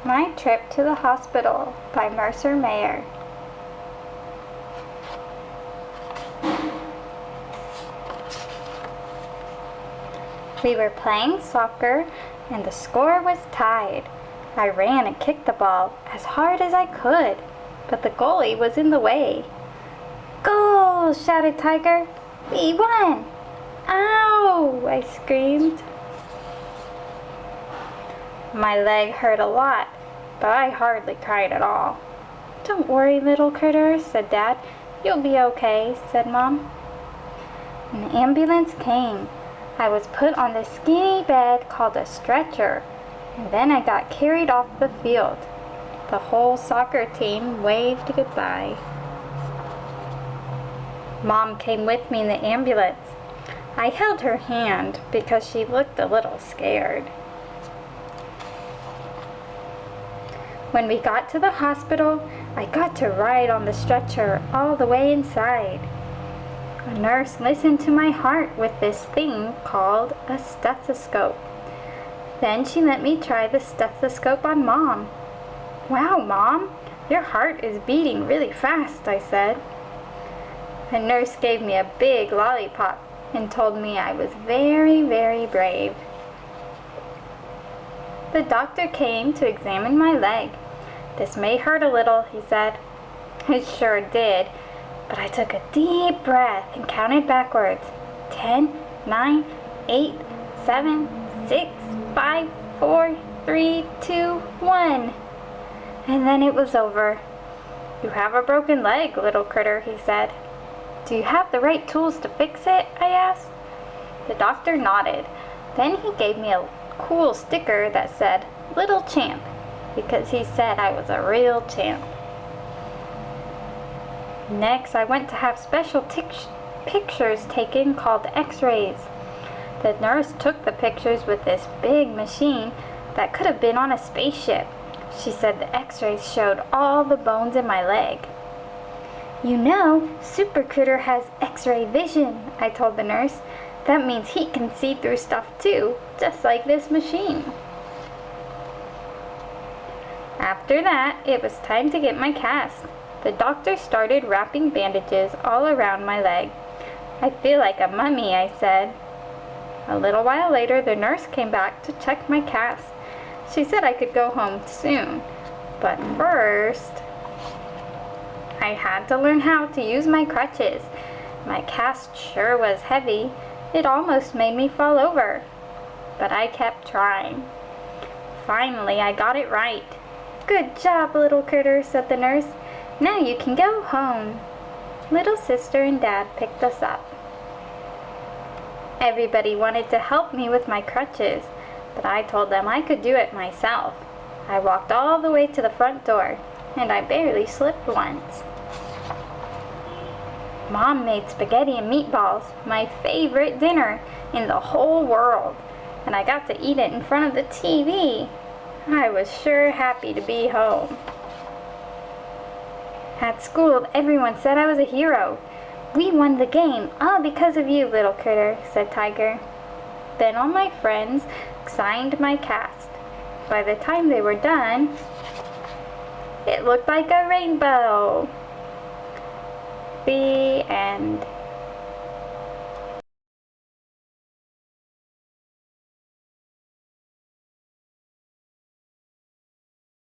My Trip to the Hospital by Mercer Mayer. We were playing soccer and the score was tied. I ran and kicked the ball as hard as I could, but the goalie was in the way. "Goal!" shouted Tiger. "We won!" "Ow!" I screamed. My leg hurt a lot, but I hardly cried at all. "Don't worry, little critter," said Dad. "You'll be okay," said Mom. An ambulance came. I was put on this skinny bed called a stretcher, and then I got carried off the field. The whole soccer team waved goodbye. Mom came with me in the ambulance. I held her hand because she looked a little scared. When we got to the hospital, I got to ride on the stretcher all the way inside. A nurse listened to my heart with this thing called a stethoscope. Then she let me try the stethoscope on Mom. "Wow, Mom, your heart is beating really fast," I said. The nurse gave me a big lollipop and told me I was very, very brave. The doctor came to examine my leg. "This may hurt a little," he said. It sure did, but I took a deep breath and counted backwards. 10, 9, 8, 7, 6, 5, 4, 3, 2, 1. And then it was over. "You have a broken leg, little critter," he said. "Do you have the right tools to fix it?" I asked. The doctor nodded. Then he gave me a cool sticker that said, "Little Champ," because he said I was a real champ. Next, I went to have special pictures taken called x-rays. The nurse took the pictures with this big machine that could have been on a spaceship. She said the x-rays showed all the bones in my leg. "You know, Super Critter has x-ray vision," I told the nurse. "That means he can see through stuff too, just like this machine." After that, it was time to get my cast. The doctor started wrapping bandages all around my leg. "I feel like a mummy," I said. A little while later, the nurse came back to check my cast. She said I could go home soon, but first, I had to learn how to use my crutches. My cast sure was heavy. It almost made me fall over, but I kept trying. Finally, I got it right. "Good job, little critter," said the nurse. "Now you can go home." Little sister and Dad picked us up. Everybody wanted to help me with my crutches, but I told them I could do it myself. I walked all the way to the front door, and I barely slipped once. Mom made spaghetti and meatballs, my favorite dinner in the whole world, and I got to eat it in front of the TV. I was sure happy to be home. At school, everyone said I was a hero. "We won the game, all because of you, little critter," said Tiger. Then all my friends signed my cast. By the time they were done, it looked like a rainbow. The end.